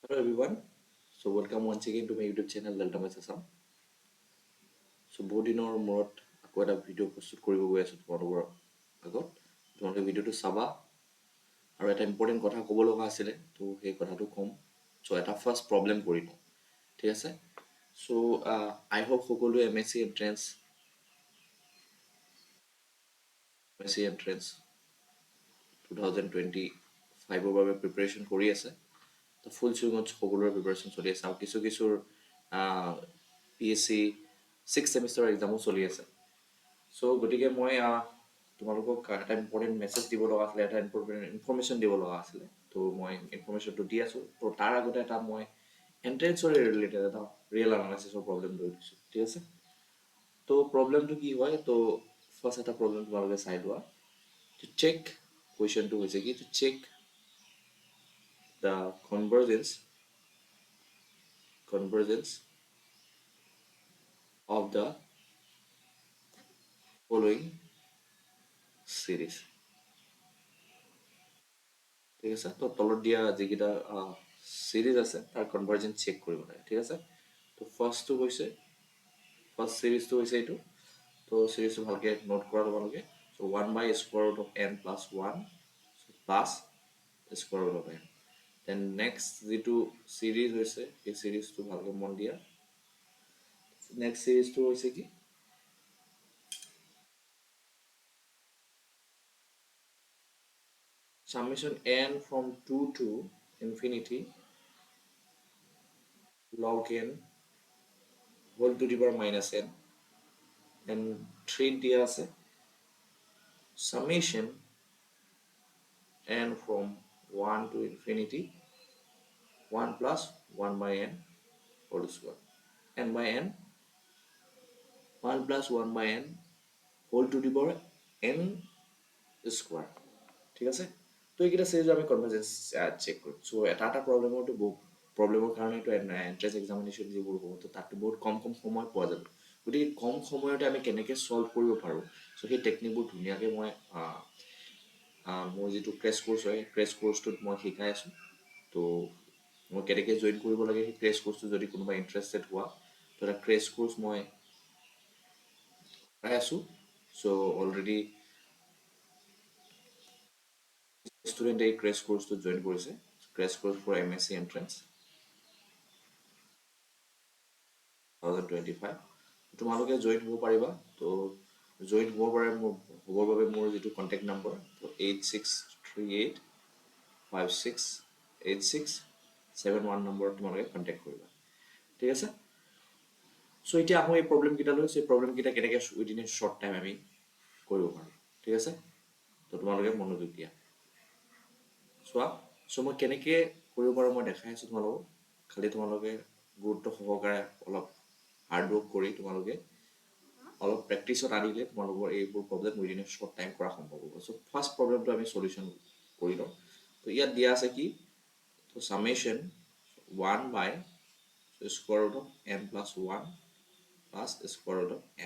Hello everyone. So welcome once again to my YouTube channel Delta Maths Assam. So বহুত দিনৰ মূৰত আকৌ এটা ভিডিঅ' প্ৰস্তুত কৰিব গৈ আছোঁ তোমালোকৰ আগত। তোমালোকে ভিডিঅ'টো চাবা আৰু এটা ইম্পৰ্টেণ্ট কথা ক'ব লগা আছিলে, তো সেই কথাটো ক'ম। চ' এটা ফাৰ্ষ্ট প্ৰব্লেম কৰি লওঁ, ঠিক আছে? চ' আই হোপ সকলোৱে এম এছ চি এণ্ট্ৰেন্স 2025ৰ বাবে প্ৰিপেৰেশ্যন কৰি আছে। তো ফুল চুইঙত সকলোৰে প্ৰিপেৰেশ্যন চলি আছে আৰু কিছুৰ PSC 6th ছেমিষ্টাৰ এক্সামো চলি আছে। চ' গতিকে মই তোমালোকক এটা ইম্পৰ্টেণ্ট মেছেজ দিব লগা আছিলে, এটা ইম্পৰ্টেণ্ট ইনফৰ্মেশ্যন দিব লগা আছিলে। তো মই ইনফৰ্মেশ্যনটো দি আছোঁ। তো তাৰ আগতে এটা মই এণ্ট্ৰেঞ্চৰে ৰিলেটেড এটা ৰিয়েল এনালাইচিছৰ প্ৰব্লেম লৈ দিছোঁ, ঠিক আছে? তো প্ৰব্লেমটো কি হয়, তো ফাৰ্ষ্ট এটা প্ৰব্লেম তোমালোকে চাই লোৱা। টু চেক কুৱেশ্যনটো হৈছে কি, to check the convergence of the following series, ঠিক আছে? তো তলত দিয়া যিকেইটা চিৰিজ আছে তাৰ কনভাৰ্জেন্স চেক কৰিব লাগে, ঠিক আছে? তো ফাৰ্ষ্ট চিৰিজটো হৈছে এইটো। তো চিৰিজটো ভালকৈ নোট কৰা তোমালোকে। So' 1/√n+1 plus √n। Then next যিটো চিৰিজ হৈছে সেই চিৰিজটো ভালকৈ মন দিয়া। নেক্সট চিৰিজটো হৈছে কি, summation n from 2 to infinity log n whole to the power minus n, and 3 দিয়া আছে summation n from 1 to infinity 1 plus 1 by n whole square, n by n 1 plus 1 by n whole to the power n square, ঠিক আছে? তো এইকেইটা series আমি convergence check কৰিম। চ' এটা প্ৰব্লেমৰ কাৰণে এইটো এণ্ট্ৰেন্স এক্সামিনেশ্যন যিবোৰ হ'ব, তো তাততো বহুত কম সময় পোৱা যাব। গতিকে কম সময়তে আমি কেনেকৈ ছল্ভ কৰিব পাৰোঁ, চ' সেই টেকনিকবোৰ ধুনীয়াকৈ মই মোৰ যিটো ক্ৰেছ কোৰ্চ হয়, ক্ৰেছ কোৰ্চটোত মই শিকাই আছোঁ। তো মই কেনেকৈ জইন কৰিব লাগে সেই ক্ৰেছ কোৰ্চটো যদি কোনোবা ইণ্টাৰেষ্টেড হোৱা, তো এটা ক্ৰেছ কোৰ্চ মই শিকাই আছোঁ। চ' অলৰেডি ষ্টুডেণ্টে এই ক্ৰেছ কোৰ্চটোত জইন কৰিছে, crash course for M.Sc entrance 2025। তোমালোকে জইন হ'ব পাৰিবা। তো জইন হ'বৰ বাবে মোৰ যিটো কণ্টেক্ট নম্বৰ, তো 8638568671 নম্বৰত তোমালোকে কণ্টেক্ট কৰিবা, ঠিক আছে? চ' এতিয়া আহোঁ এই প্ৰব্লেমকেইটালৈ। সেই প্ৰব্লেমকেইটা কেনেকৈ উইদিন এ শ্বৰ্ট টাইম আমি কৰিব পাৰোঁ, ঠিক আছে? তো তোমালোকে মনোযোগ দিয়া, চোৱা। চ' মই কেনেকৈ কৰিব পাৰোঁ মই দেখাই আছোঁ তোমালোকক। খালি তোমালোকে গুৰুত্ব সহকাৰে অলপ হাৰ্ডৱৰ্ক কৰি তোমালোকে অলপ প্ৰেক্টিছত আনিলে তোমালোকৰ এইবোৰ problem within a short time কৰা সম্ভৱ হ'ব। চ' ফাৰ্ষ্ট প্ৰব্লেমটো আমি চলিউশ্যন কৰি লওঁ। তো ইয়াত দিয়া আছে কি, তো চামেশ্যন 1/√n+1 প্লাছ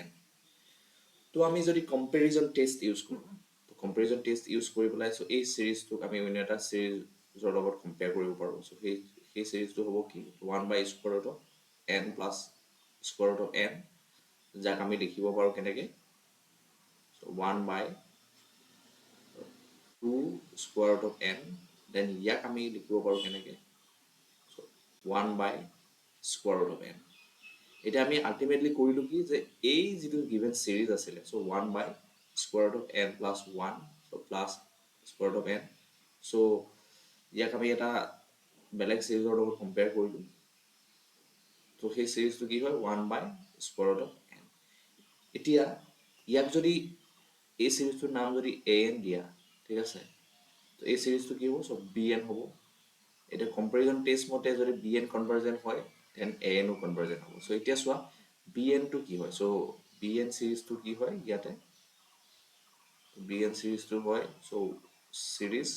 √n। তো আমি যদি কম্পেৰিজন টেষ্ট ইউজ কৰোঁ, তো কম্পেৰিজন টেষ্ট ইউজ কৰি পেলাই চ' এই চিৰিজটোক আমি অন্য এটা চিৰিজৰ লগত কম্পেয়াৰ কৰিব পাৰোঁ। চ' সেই চিৰিজটো হ'ব কি, 1/√n প্লাছ √n, যাক আমি লিখিব পাৰোঁ কেনেকৈ, চ' 1/2√n। দেন ইয়াক আমি লিখিব পাৰোঁ কেনেকৈ, চ' 1/√n। এতিয়া আমি আল্টিমেটলি কৰিলোঁ কি, যে এই যিটো গিভেন চিৰিজ আছিলে, চ' 1/√n+1 চ' প্লাছ √n। চ' ইয়াক আমি এটা বেলেগ চিৰিজৰ লগত কম্পেয়াৰ কৰিলোঁ। তো সেই চিৰিজটো কি হয়, 1/√n। এতিয়া ইয়াক যদি এই চিৰিজটোৰ নাম যদি an দিয়া, ঠিক আছে, তো এই চিৰিজটো কি হ'ব, চ' bn হ'ব। এতিয়া কম্পেৰিজন টেষ্ট মতে যদি bn কনভাৰ্জেণ্ট হয়, দেন an ও কনভাৰ্জেণ্ট হ'ব। চ' এতিয়া চোৱা bnটো কি হয়, চ' bn চিৰিজটো কি হয় ইয়াতে, bn চিৰিজটো হয়, চ' চিৰিজ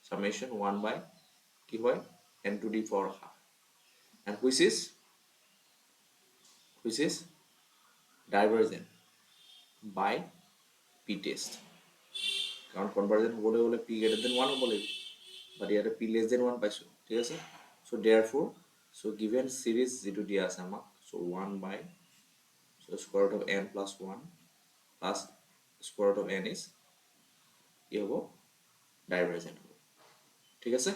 summation 1 কি হয়, n to the power half, and which is divergent by p test। কাৰণ কনভাৰ্জেণ্ট হ'বলৈ হ'লে p greater than 1 হ'ব লাগিব, বাট ইয়াতে p less than 1 পাইছোঁ, ঠিক আছে? So therefore, so given series যিটো দিয়া আছে আমাক, so 1 by, so square root of n plus 1 plus square root of n is কি হ'ব, ডাইভাৰজেণ্ট হ'ব। ঠিক আছে,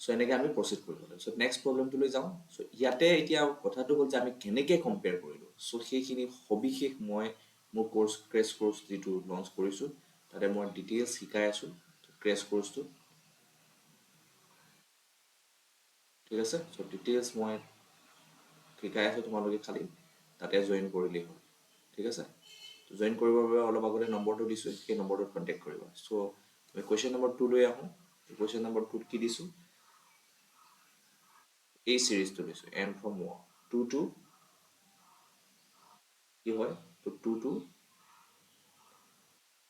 চ' এনেকৈ আমি প্ৰচিড কৰিব লাগিব। চ' নেক্সট প্ৰব্লেমটোলৈ যাওঁ। চ' ইয়াতে এতিয়া কথাটো হ'ল যে আমি কেনেকৈ কম্পেয়াৰ কৰিলোঁ। চ' সেইখিনি সবিশেষ মই মোৰ ক্ৰেছ কোৰ্চ যিটো লঞ্চ কৰিছোঁ তাতে মই ডিটেইলছ শিকাই আছোঁ ক্ৰেছ কোৰ্চটো। ঠিক আছে, চ' ডিটেইলছ মই শিকাই আছোঁ, তোমালোকে খালি তাতে জইন কৰিলেই হ'ল। ঠিক আছে, জইন কৰিবৰ বাবে অলপ আগতে নম্বৰটো দিছোঁ, সেই নম্বৰটোত কণ্টেক্ট কৰিবা। চ' আমি কুৱেশ্যন নম্বৰ 2 লৈ আহোঁ। কুৱেশ্যন নম্বৰ 2ত কি দিছোঁ, এই চিৰিজটো দিছোঁ n from 2 to কি হয়, তো 2 to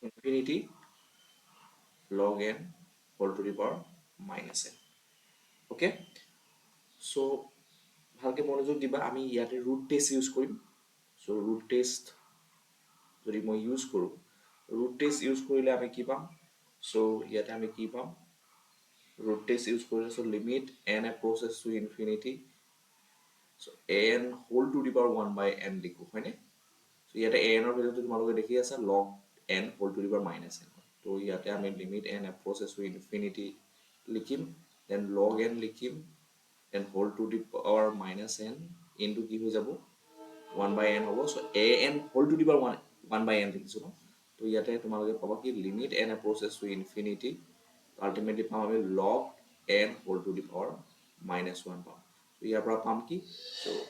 infinity log n whole to the power minus n. Okay, so' ভালকৈ মনোযোগ দিবা। আমি ইয়াতে ৰুট টেষ্ট ইউজ কৰিম। চ' ৰুট টেষ্ট যদি মই ইউজ কৰোঁ, ৰুট টেষ্ট ইউজ কৰিলে আমি কি পাম, চ' ইয়াতে আমি কি পাম, ৰুট টেষ্ট ইউজ কৰিলে, so' limit n approaches to infinity, so' n whole to the power 1 by n লিখোঁ, হয়নে? চ' ইয়াতে a n ৰ ভেলুটো তোমালোকে দেখি আছা, log n whole to the power minus n। তো ইয়াতে আমি limit n approaches to infinity লিখিম, দেন log n লিখিম, then whole to the power minus n into কি হৈ যাব, 1 by n হ'ব। চ' a n whole to the power 1 by n লিখিছোঁ ন। তো ইয়াতে তোমালোকে পাবা কি, limit n approaches to infinity, ultimately পাম আমি log n whole to the power minus 1 পাম। তো ইয়াৰ পৰা পাম কি, চ'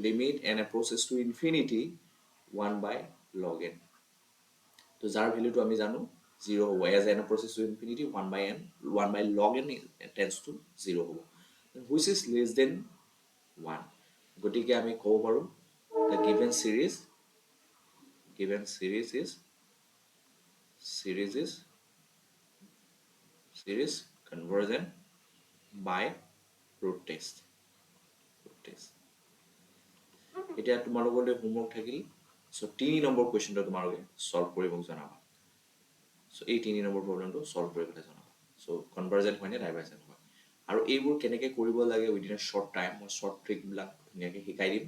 limit n approaches to infinity 1 by log n। তো যাৰ ভেলুটো আমি জানো 0 হ'ব, as n approaches to infinity 1 by n, 1 by log n tends to 0 হ'ব, হুইচ ইজ লেছ দেন 1। গতিকে আমি ক'ব পাৰোঁ the given series series convergent by root test। এতিয়া তোমালোকলৈ হোমৱৰ্ক থাকিল। চ' 3 নম্বৰ কুৱেশ্যনটো তোমালোকে ছল্ভ কৰিব জনাবা। চ' এই 3 নম্বৰ প্ৰব্লেমটো ছল্ভ কৰিবলৈ জনাবা। চ' কনভাৰ্জেণ্ট হয় নে ডাইভাৰ্জেণ্ট হয়, আৰু এইবোৰ কেনেকৈ কৰিব লাগে উইদিন এ শ্বৰ্ট টাইম, মই শ্বৰ্ট ট্ৰিকবিলাক ধুনীয়াকৈ শিকাই দিম।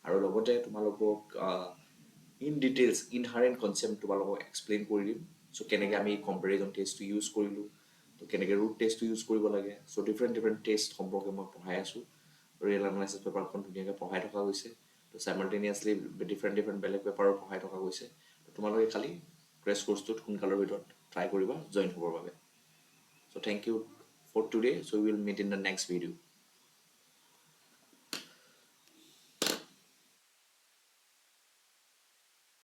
আৰু লগতে তোমালোকক ইন ডিটেইলছ ইনহাৰেণ্ট কনচেপ্ট তোমালোকক এক্সপ্লেইন কৰি দিম। চ' কেনেকৈ আমি কম্পেৰিজন টেষ্টটো ইউজ কৰিলোঁ, তো কেনেকৈ ৰুট টেষ্টটো ইউজ কৰিব লাগে। চ' ডিফাৰেণ্ট টেষ্ট সম্পৰ্কে মই পঢ়াই আছোঁ। ৰিয়েল এনালাইচিছ পেপাৰখন ধুনীয়াকৈ পঢ়াই থকা হৈছে। তো চাইমাল্টেনিয়াছলি ডিফাৰেণ্ট বেলেগ পেপাৰো পঢ়াই থকা হৈছে। তো তোমালোকে খালি ক্ৰেছ কোৰ্চটোত সোনকালৰ ভিতৰত ট্ৰাই কৰিবা জইন হ'বৰ বাবে। So' thank you for today. So' will meet in the next video'.